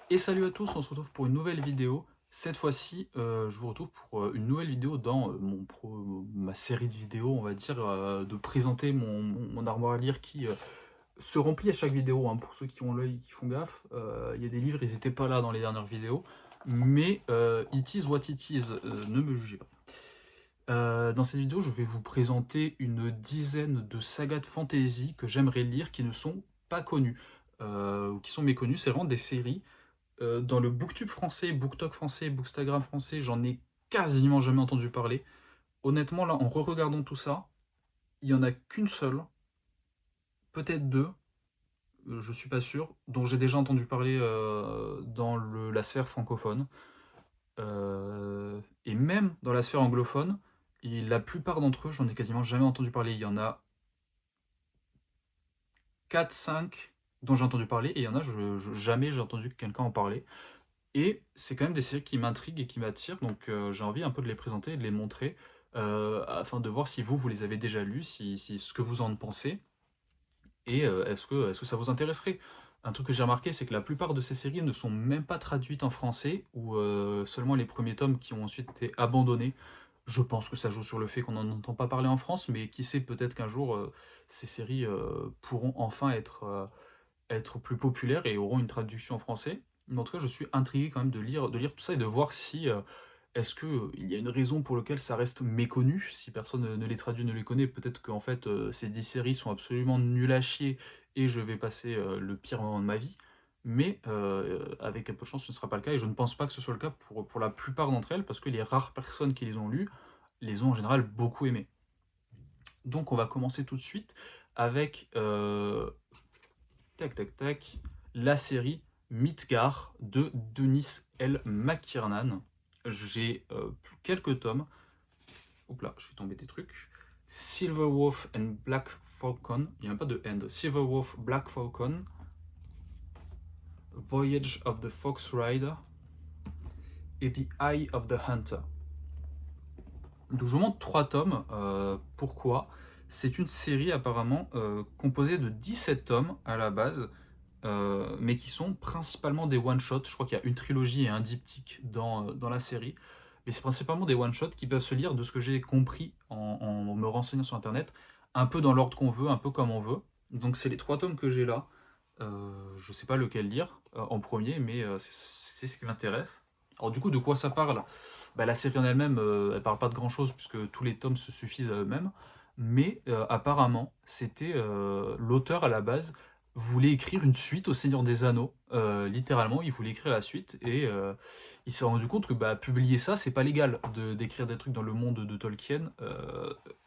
Et salut à tous, on se retrouve pour une nouvelle vidéo. Cette fois-ci, je vous retrouve pour une nouvelle vidéo dans ma série de vidéos, on va dire, de présenter mon armoire à lire qui se remplit à chaque vidéo, hein, pour ceux qui ont l'œil, qui font gaffe. Il y a des livres, ils n'étaient pas là dans les dernières vidéos, mais it is what it is, ne me jugez pas. Dans cette vidéo, je vais vous présenter une dizaine de sagas de fantasy que j'aimerais lire qui ne sont pas connues, ou qui sont méconnues. C'est vraiment des séries dans le booktube français, booktok français, bookstagram français, j'en ai quasiment jamais entendu parler. Honnêtement, là, en re-regardant tout ça, il n'y en a qu'une seule, peut-être deux, je suis pas sûr, dont j'ai déjà entendu parler dans la sphère francophone. Et même dans la sphère anglophone, et la plupart d'entre eux, j'en ai quasiment jamais entendu parler. Il y en a quatre, cinq dont j'ai entendu parler, et il y en a, jamais j'ai entendu quelqu'un en parler. Et c'est quand même des séries qui m'intriguent et qui m'attirent, donc j'ai envie un peu de les présenter et de les montrer, afin de voir si vous les avez déjà lus, ce que vous en pensez, et est-ce que ça vous intéresserait. Un truc que j'ai remarqué, c'est que la plupart de ces séries ne sont même pas traduites en français, ou seulement les premiers tomes qui ont ensuite été abandonnés. Je pense que ça joue sur le fait qu'on n'en entend pas parler en France, mais qui sait, peut-être qu'un jour, ces séries pourront enfin être plus populaires et auront une traduction en français. Mais en tout cas, je suis intrigué quand même de lire tout ça et de voir si est-ce qu'il y a une raison pour laquelle ça reste méconnu, si personne ne les traduit, ne les connaît. Peut-être qu'en fait, ces 10 séries sont absolument nulles à chier et je vais passer le pire moment de ma vie. Mais avec un peu de chance, ce ne sera pas le cas et je ne pense pas que ce soit le cas pour la plupart d'entre elles parce que les rares personnes qui les ont lues les ont en général beaucoup aimées. Donc on va commencer tout de suite avec tac tac tac, la série Midgar de Dennis L. McKiernan. J'ai quelques tomes. Oups là, je fais tomber des trucs. Silverwolf and Black Falcon. Il n'y a même pas de end. Silverwolf, Black Falcon. Voyage of the Fox Rider. Et The Eye of the Hunter. Donc je vous montre 3 tomes. Pourquoi? C'est une série apparemment composée de 17 tomes à la base, mais qui sont principalement des one-shots. Je crois qu'il y a une trilogie et un diptyque dans la série. Mais c'est principalement des one-shots qui peuvent se lire, de ce que j'ai compris en me renseignant sur Internet, un peu dans l'ordre qu'on veut, un peu comme on veut. Donc c'est les 3 tomes que j'ai là. Je sais pas lequel lire en premier, mais c'est ce qui m'intéresse. Alors du coup, de quoi ça parle? Bah, la série en elle-même, elle parle pas de grand-chose, puisque tous les tomes se suffisent à eux-mêmes. Mais apparemment, c'était l'auteur à la base voulait écrire une suite au Seigneur des Anneaux. Littéralement, il voulait écrire la suite et il s'est rendu compte que publier ça, c'est pas légal d'écrire des trucs dans le monde de Tolkien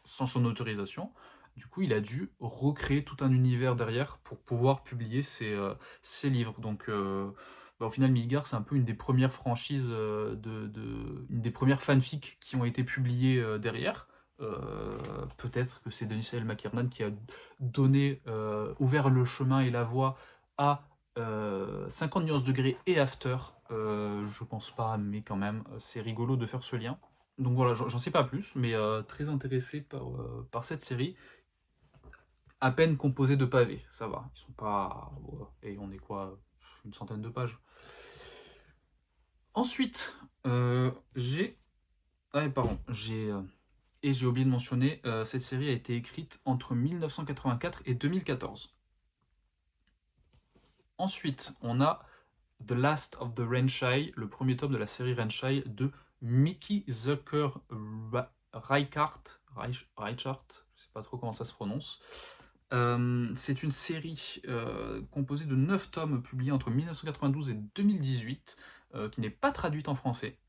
sans son autorisation. Du coup, il a dû recréer tout un univers derrière pour pouvoir publier ses livres. Donc, au final, Midgard, c'est un peu une des premières franchises, une des premières fanfics qui ont été publiées derrière. Peut-être que c'est Denis L. McKiernan qui a ouvert le chemin et la voie à 50 nuances degrés et After. Je pense pas, mais quand même, c'est rigolo de faire ce lien. Donc voilà, j'en sais pas plus, mais très intéressé par cette série. À peine composée de pavés, ça va. Ils sont pas. Et on est quoi? Une centaine de pages. Ensuite, j'ai. Ah, pardon, et j'ai oublié de mentionner, cette série a été écrite entre 1984 et 2014. Ensuite, on a The Last of the Renshai, le premier tome de la série Renshai de Mickey Zucker Reichart, je sais pas trop comment ça se prononce. C'est une série composée de 9 tomes publiés entre 1992 et 2018, qui n'est pas traduite en français.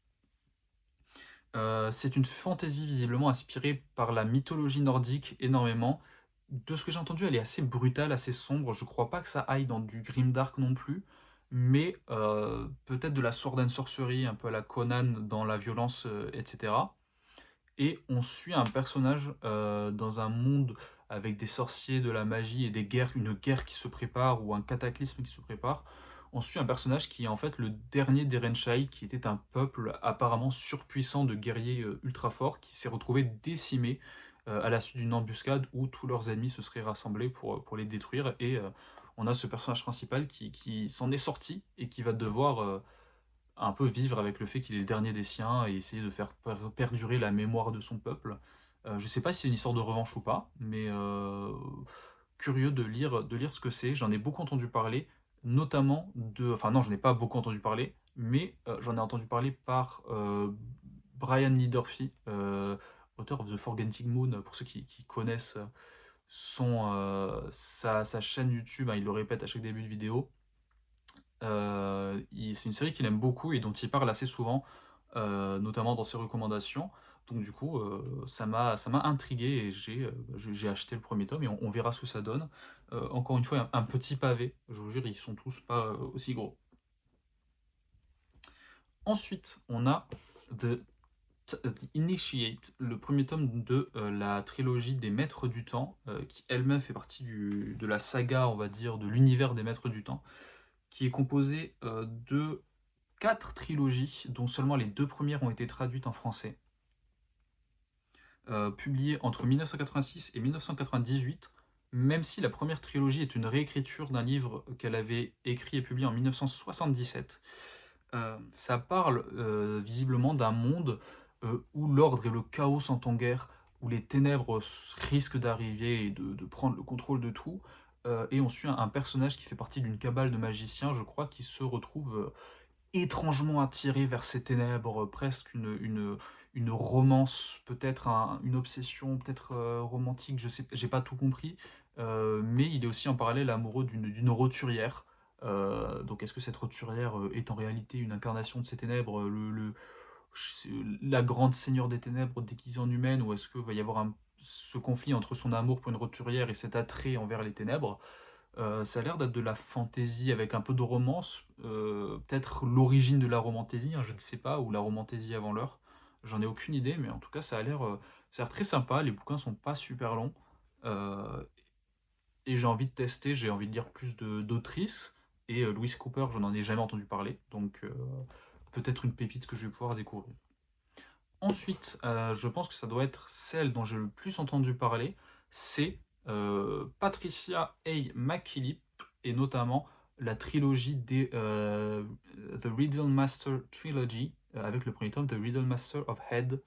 C'est une fantasy visiblement inspirée par la mythologie nordique énormément. De ce que j'ai entendu, elle est assez brutale, assez sombre. Je crois pas que ça aille dans du grimdark non plus, mais peut-être de la sword and sorcery, un peu à la Conan dans la violence, etc. Et on suit un personnage dans un monde avec des sorciers, de la magie et des guerres, une guerre qui se prépare ou un cataclysme qui se prépare. On suit un personnage qui est en fait le dernier des Renshai, qui était un peuple apparemment surpuissant de guerriers ultra forts, qui s'est retrouvé décimé à la suite d'une embuscade où tous leurs ennemis se seraient rassemblés pour les détruire. Et on a ce personnage principal qui s'en est sorti et qui va devoir un peu vivre avec le fait qu'il est le dernier des siens et essayer de faire perdurer la mémoire de son peuple. Je sais pas si c'est une histoire de revanche ou pas, mais curieux de lire ce que c'est. J'en ai beaucoup entendu parler, notamment de... Enfin non, j'en ai pas beaucoup entendu parler, mais j'en ai entendu parler par Brian Lee Durfee, auteur of The Forgetting Moon, pour ceux qui connaissent sa chaîne YouTube, hein, il le répète à chaque début de vidéo. C'est une série qu'il aime beaucoup et dont il parle assez souvent, notamment dans ses recommandations. Donc du coup, ça m'a intrigué et j'ai acheté le premier tome et on verra ce que ça donne. Encore une fois, un petit pavé, je vous jure, ils sont tous pas aussi gros. Ensuite, on a The Initiate, le premier tome de la trilogie des Maîtres du Temps, qui elle-même fait partie de la saga, on va dire, de l'univers des Maîtres du Temps, qui est composé de 4 trilogies, dont seulement les 2 premières ont été traduites en français. Publiées entre 1986 et 1998, même si la première trilogie est une réécriture d'un livre qu'elle avait écrit et publié en 1977. Ça parle visiblement d'un monde où l'ordre et le chaos sont en guerre, où les ténèbres risquent d'arriver et de prendre le contrôle de tout. Et on suit un personnage qui fait partie d'une cabale de magiciens, je crois, qui se retrouve étrangement attiré vers ces ténèbres, presque une romance, peut-être une obsession, peut-être romantique, je sais, j'ai pas tout compris, mais il est aussi en parallèle amoureux d'une roturière. Donc est-ce que cette roturière est en réalité une incarnation de ces ténèbres, la grande seigneur des ténèbres déguisée en humaine, ou est-ce qu'il va y avoir ce conflit entre son amour pour une roturière et cet attrait envers les ténèbres? Ça a l'air d'être de la fantaisie avec un peu de romance, peut-être l'origine de la romantaisie, hein, je ne sais pas, ou la romantaisie avant l'heure. J'en ai aucune idée, mais en tout cas, ça a l'air très sympa. Les bouquins sont pas super longs. euh, et j'ai envie de tester, j'ai envie de lire plus d'autrices. Et Louise Cooper, je n'en ai jamais entendu parler, donc peut-être une pépite que je vais pouvoir découvrir. Ensuite, je pense que ça doit être celle dont j'ai le plus entendu parler, c'est Patricia A. McKillip, et notamment la trilogie des The Riddle Master Trilogy, avec le premier tome The Riddle Master of Head.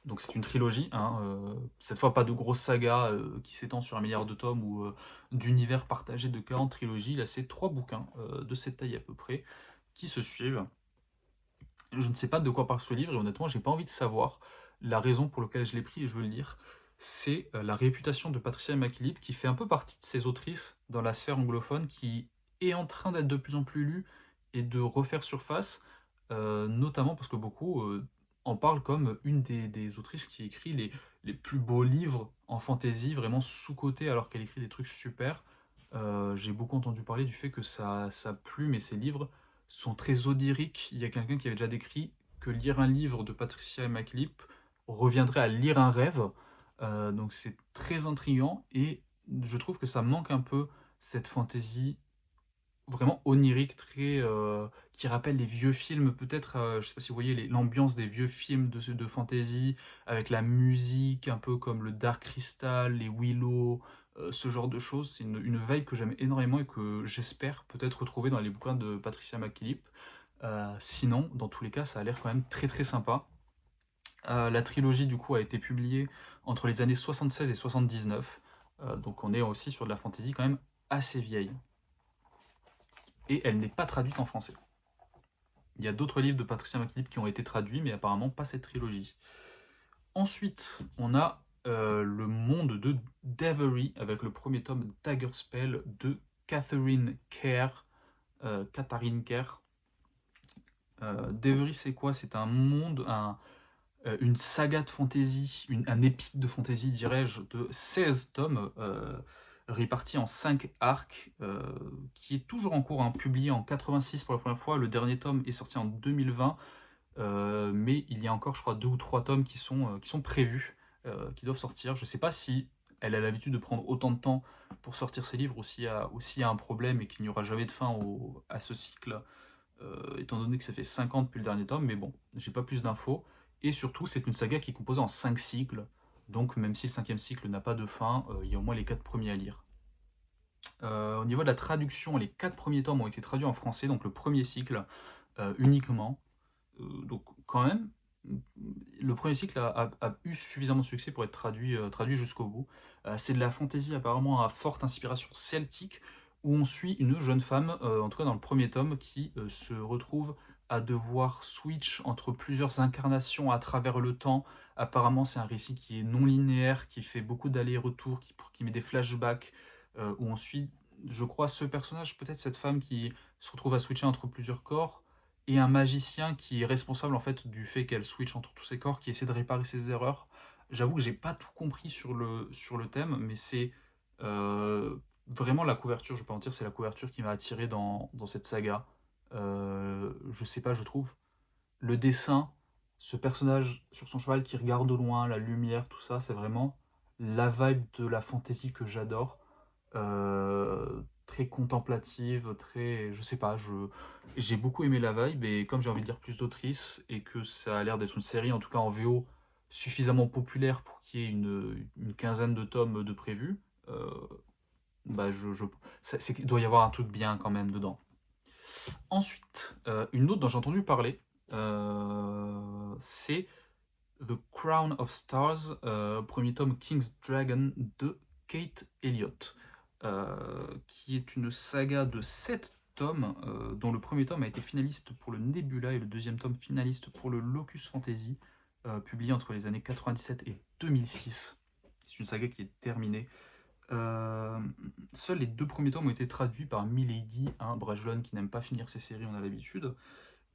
Donc c'est une trilogie, hein, cette fois pas de grosse saga qui s'étend sur 1 milliard de tomes ou d'univers partagé de 40 trilogies. Là c'est 3 bouquins de cette taille à peu près qui se suivent. Je ne sais pas de quoi parle ce livre et honnêtement, j'ai pas envie de savoir. La raison pour laquelle je l'ai pris et je veux le lire, c'est la réputation de Patricia McKillip, qui fait un peu partie de ces autrices dans la sphère anglophone, qui est en train d'être de plus en plus lue et de refaire surface, notamment parce que beaucoup en parlent comme une des autrices qui écrit les plus beaux livres en fantasy, vraiment sous-cotée alors qu'elle écrit des trucs super. J'ai beaucoup entendu parler du fait que sa plume et ses livres sont très oniriques. Il y a quelqu'un qui avait déjà décrit que lire un livre de Patricia McKillip reviendrait à lire un rêve. Donc c'est très intriguant et je trouve que ça manque un peu cette fantaisie vraiment onirique, très qui rappelle les vieux films peut-être. Je sais pas si vous voyez l'ambiance des vieux films de fantasy avec la musique un peu comme le Dark Crystal, les Willow, ce genre de choses. C'est une vibe que j'aime énormément et que j'espère peut-être retrouver dans les bouquins de Patricia McKillip. Sinon, dans tous les cas, ça a l'air quand même très très sympa. La trilogie du coup a été publiée entre les années 76 et 79. Donc on est aussi sur de la fantasy quand même assez vieille. Et elle n'est pas traduite en français. Il y a d'autres livres de Patricia McKillip qui ont été traduits, mais apparemment pas cette trilogie. Ensuite, on a le monde de Devery, avec le premier tome Daggerspell de Catherine Kerr. Devery, c'est quoi? C'est un monde, une saga de fantasy, un épique de fantasy, dirais-je, de 16 tomes, répartis en 5 arcs, qui est toujours en cours, hein, publié en 86 pour la première fois. Le dernier tome est sorti en 2020, mais il y a encore, je crois, 2 ou 3 tomes qui sont prévus, qui doivent sortir. Je ne sais pas si elle a l'habitude de prendre autant de temps pour sortir ses livres, ou s'il y a un problème et qu'il n'y aura jamais de fin à ce cycle, étant donné que ça fait 5 ans depuis le dernier tome, mais bon, j'ai pas plus d'infos. Et surtout, c'est une saga qui est composée en 5 cycles, donc même si le 5e cycle n'a pas de fin, il y a au moins les 4 premiers à lire. Au niveau de la traduction, les 4 premiers tomes ont été traduits en français, donc le premier cycle uniquement. Donc quand même, le premier cycle a eu suffisamment de succès pour être traduit jusqu'au bout. C'est de la fantasy apparemment à forte inspiration celtique, où on suit une jeune femme, en tout cas dans le premier tome, qui se retrouve à devoir switch entre plusieurs incarnations à travers le temps. Apparemment c'est un récit qui est non linéaire, qui fait beaucoup d'allers-retours, qui met des flashbacks, où on suit, je crois, ce personnage, peut-être cette femme qui se retrouve à switcher entre plusieurs corps, et un magicien qui est responsable en fait du fait qu'elle switch entre tous ses corps, qui essaie de réparer ses erreurs. J'avoue que j'ai pas tout compris sur le thème, mais c'est vraiment la couverture, je peux en dire, c'est la couverture qui m'a attiré dans cette saga. Je sais pas, je trouve. Le dessin, ce personnage sur son cheval qui regarde au loin, la lumière, tout ça, c'est vraiment la vibe de la fantasy que j'adore. Très contemplative, très... Je sais pas, j'ai beaucoup aimé la vibe, et comme j'ai envie de lire plus d'autrices, et que ça a l'air d'être une série, en tout cas en VO, suffisamment populaire pour qu'il y ait une quinzaine de tomes de prévus, bah il doit y avoir un truc bien quand même dedans. Ensuite, une autre dont j'ai entendu parler, c'est The Crown of Stars, premier tome King's Dragon de Kate Elliott, qui est une saga de 7 tomes, dont le premier tome a été finaliste pour le Nebula et le deuxième tome finaliste pour le Locus Fantasy, publié entre les années 97 et 2006. C'est une saga qui est terminée. Seuls les 2 premiers tomes ont été traduits par Milady, un Brajlon qui n'aime pas finir ses séries, on a l'habitude.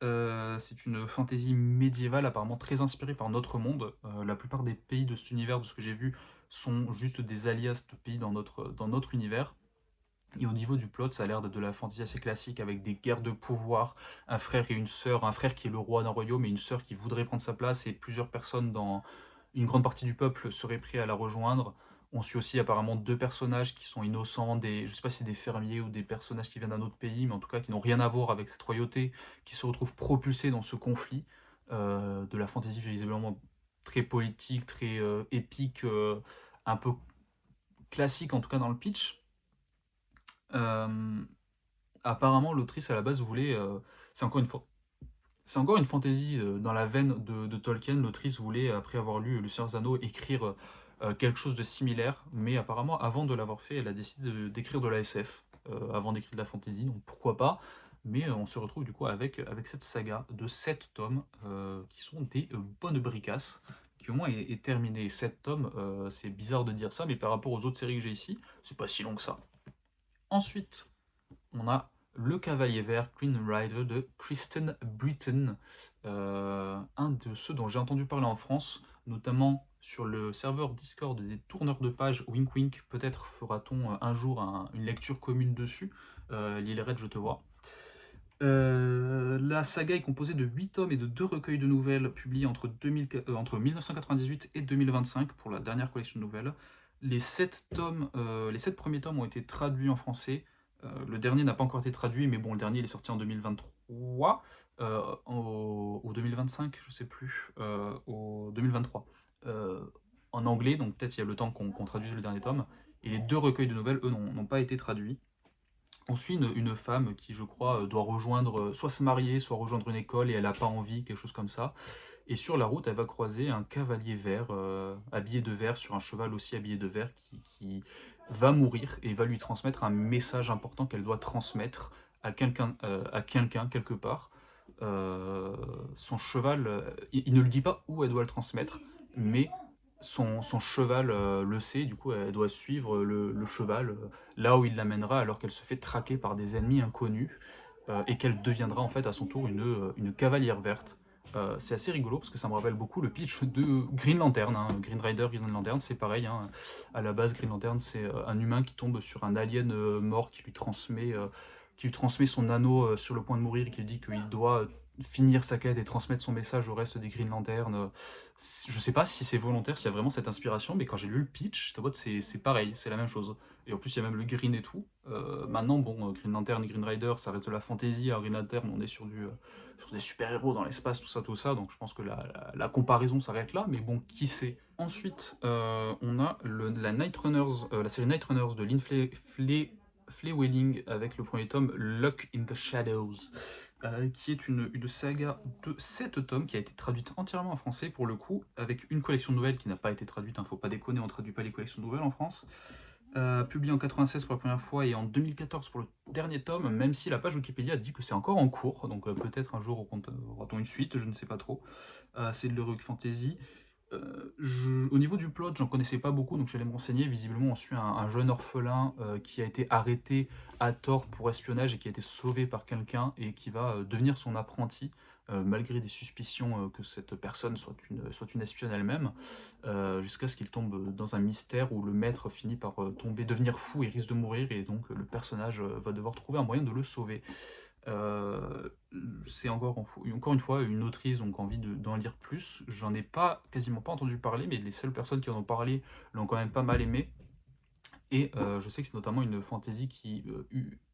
C'est une fantasy médiévale apparemment très inspirée par notre monde. La plupart des pays de cet univers, de ce que j'ai vu, sont juste des alias de pays dans notre univers. Et au niveau du plot, ça a l'air d'être de la fantasy assez classique, avec des guerres de pouvoir, un frère et une sœur, un frère qui est le roi d'un royaume et une sœur qui voudrait prendre sa place, et plusieurs personnes dans une grande partie du peuple seraient prêts à la rejoindre. On suit aussi apparemment 2 personnages qui sont innocents, je sais pas si c'est des fermiers ou des personnages qui viennent d'un autre pays, mais en tout cas qui n'ont rien à voir avec cette royauté, qui se retrouvent propulsés dans ce conflit. De la fantasy visiblement très politique, très épique, un peu classique en tout cas dans le pitch. Euh, Apparemment, l'autrice à la base voulait. C'est encore une fois. C'est encore une fantasy dans la veine de Tolkien. L'autrice voulait, après avoir lu Le Seigneur des Anneaux, écrire quelque chose de similaire, mais apparemment, avant de l'avoir fait, elle a décidé d'écrire de la SF avant d'écrire de la fantasy, donc pourquoi pas. Mais on se retrouve du coup avec cette saga de 7 tomes qui sont des bonnes bricasses, qui au moins est terminée. 7 tomes, c'est bizarre de dire ça, mais par rapport aux autres séries que j'ai ici, c'est pas si long que ça. Ensuite, on a Le Cavalier Vert, Green Rider de Kristen Britton, un de ceux dont j'ai entendu parler en France, notamment sur le serveur Discord des tourneurs de pages Wink Wink. Peut-être fera-t-on un jour une lecture commune dessus. Lille Red, je te vois. La saga est composée de 8 tomes et de 2 recueils de nouvelles publiés entre 1998 et 2025 pour la dernière collection de nouvelles. Les 7 premiers tomes ont été traduits en français. Le dernier n'a pas encore été traduit, mais bon, le dernier il est sorti en 2023, ou 2025, je sais plus, au 2023. En anglais, donc peut-être il y a le temps qu'on traduise le dernier tome. Et les 2 recueils de nouvelles, eux, n'ont pas été traduits. On suit une femme qui, je crois, doit rejoindre, soit se marier, soit rejoindre une école, et elle n'a pas envie, quelque chose comme ça. Et sur la route, elle va croiser un cavalier vert, habillé de vert, sur un cheval aussi habillé de vert, qui va mourir et va lui transmettre un message important qu'elle doit transmettre à quelqu'un quelque part. Son cheval, il ne lui dit pas où elle doit le transmettre, mais son cheval le sait, du coup elle doit suivre le cheval là où il l'amènera, alors qu'elle se fait traquer par des ennemis inconnus, et qu'elle deviendra en fait à son tour une cavalière verte. C'est assez rigolo parce que ça me rappelle beaucoup le pitch de Green Lantern, hein. Green Rider, Green Lantern, c'est pareil, hein. À la base, Green Lantern, c'est un humain qui tombe sur un alien mort qui lui transmet son anneau sur le point de mourir, et qui lui dit qu'il doit finir sa quête et transmettre son message au reste des Green Lantern. Je sais pas si c'est volontaire, s'il y a vraiment cette inspiration, mais quand j'ai lu le pitch, j'étais en mode c'est pareil, c'est la même chose. Et en plus, il y a même le green et tout. Maintenant, bon, Green Lantern et Green Rider, ça reste de la fantasy. À Green Lantern, on est sur des super-héros dans l'espace, tout ça. Donc je pense que la comparaison s'arrête là, mais bon, qui sait. Ensuite, on a la Night Runners, la série Night Runners de Lynn Fleywelling avec le premier tome Luck in the Shadows, qui est une saga de 7 tomes qui a été traduite entièrement en français pour le coup, avec une collection de nouvelles qui n'a pas été traduite, faut pas déconner, on ne traduit pas les collections de nouvelles en France. Publié en 96 pour la première fois et en 2014 pour le dernier tome, même si la page Wikipédia dit que c'est encore en cours, donc peut-être un jour aura-t-on une suite, je ne sais pas trop. C'est de l'heroic fantasy. Au niveau du plot, j'en connaissais pas beaucoup, donc je suis allé me renseigner. Visiblement, on suit un jeune orphelin qui a été arrêté à tort pour espionnage et qui a été sauvé par quelqu'un et qui va devenir son apprenti, malgré des suspicions que cette personne soit une espionne elle-même, jusqu'à ce qu'il tombe dans un mystère où le maître finit par devenir fou et risque de mourir, et donc le personnage va devoir trouver un moyen de le sauver. C'est encore une fois une autrice, donc envie d'en lire plus. J'en ai quasiment pas entendu parler, mais les seules personnes qui en ont parlé l'ont quand même pas mal aimé. Et je sais que c'est notamment une fantasy qui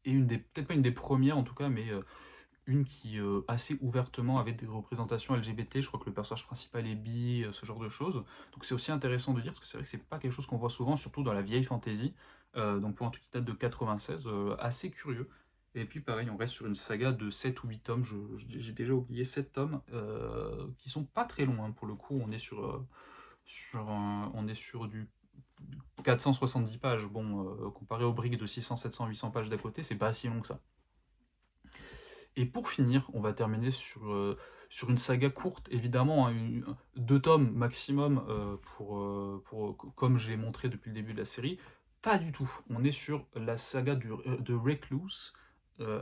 est peut-être pas une des premières en tout cas, mais une qui assez ouvertement avait des représentations LGBT. Je crois que le personnage principal est bi, ce genre de choses. Donc c'est aussi intéressant de dire, parce que c'est vrai que c'est pas quelque chose qu'on voit souvent, surtout dans la vieille fantasy. Donc pour un truc qui date de 96, assez curieux. Et puis pareil, on reste sur une saga de 7 ou 8 tomes, j'ai déjà oublié 7 tomes, qui sont pas très longs, pour le coup, on est sur du 470 pages, bon, comparé aux briques de 600, 700, 800 pages d'à côté, c'est pas si long que ça. Et pour finir, on va terminer sur une saga courte, évidemment, 2 tomes maximum, comme je l'ai montré depuis le début de la série. Pas du tout, on est sur la saga de Recluse,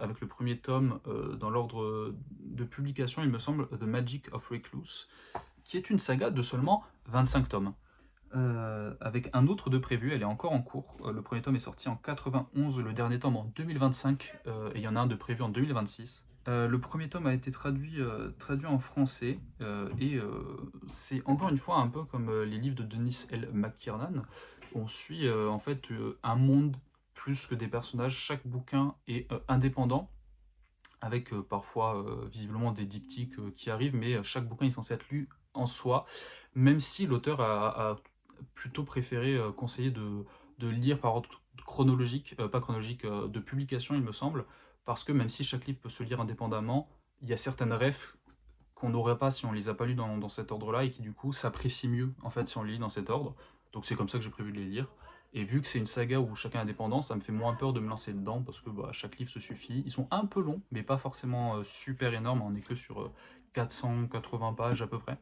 avec le premier tome dans l'ordre de publication, il me semble, The Magic of Recluse, qui est une saga de seulement 25 tomes. Avec un autre de prévu, elle est encore en cours. Le premier tome est sorti en 91, le dernier tome en 2025, et il y en a un de prévu en 2026. Le premier tome a été traduit en français, et c'est encore une fois un peu comme les livres de Dennis L. McKiernan. On suit en fait un monde plus que des personnages. Chaque bouquin est indépendant, avec parfois visiblement des diptyques qui arrivent, mais chaque bouquin est censé être lu en soi, même si l'auteur a plutôt préféré conseiller de lire par ordre chronologique, pas chronologique, de publication il me semble, parce que même si chaque livre peut se lire indépendamment, il y a certaines refs qu'on n'aurait pas si on les a pas lus dans cet ordre-là, et qui du coup s'apprécient mieux en fait si on les lit dans cet ordre. Donc c'est comme ça que j'ai prévu de les lire. Et vu que c'est une saga où chacun est indépendant, ça me fait moins peur de me lancer dedans, parce que chaque livre se suffit. Ils sont un peu longs, mais pas forcément super énormes, on n'est que sur 480 pages à peu près.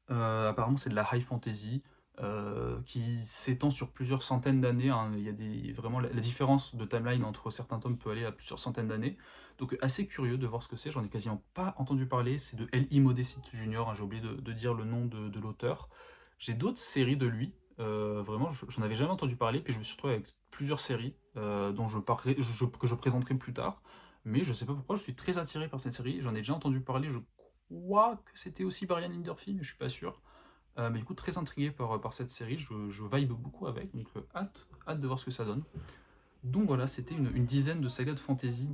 Apparemment c'est de la high fantasy, qui s'étend sur plusieurs centaines d'années, Il y a vraiment la différence de timeline entre certains tomes peut aller à plusieurs centaines d'années. Donc assez curieux de voir ce que c'est, j'en ai quasiment pas entendu parler. C'est de L.I. Modestit Junior, j'ai oublié de dire le nom de l'auteur. J'ai d'autres séries de lui, vraiment j'en avais jamais entendu parler, puis je me suis retrouvé avec plusieurs séries dont que je présenterai plus tard. Mais je sais pas pourquoi, je suis très attiré par cette série, j'en ai déjà entendu parler, je crois que c'était aussi Brian Linderfield, mais je suis pas sûr. Mais du coup, très intrigué par cette série, je vibe beaucoup avec, donc hâte de voir ce que ça donne. Donc voilà, c'était une dizaine de sagas de fantasy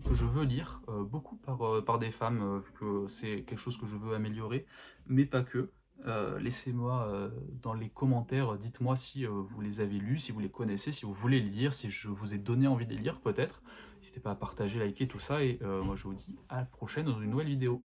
que je veux lire, beaucoup par des femmes, vu que c'est quelque chose que je veux améliorer, mais pas que. Laissez-moi dans les commentaires, dites-moi si vous les avez lus, si vous les connaissez, si vous voulez les lire, si je vous ai donné envie de les lire peut-être. N'hésitez pas à partager, liker, tout ça, et moi je vous dis à la prochaine dans une nouvelle vidéo.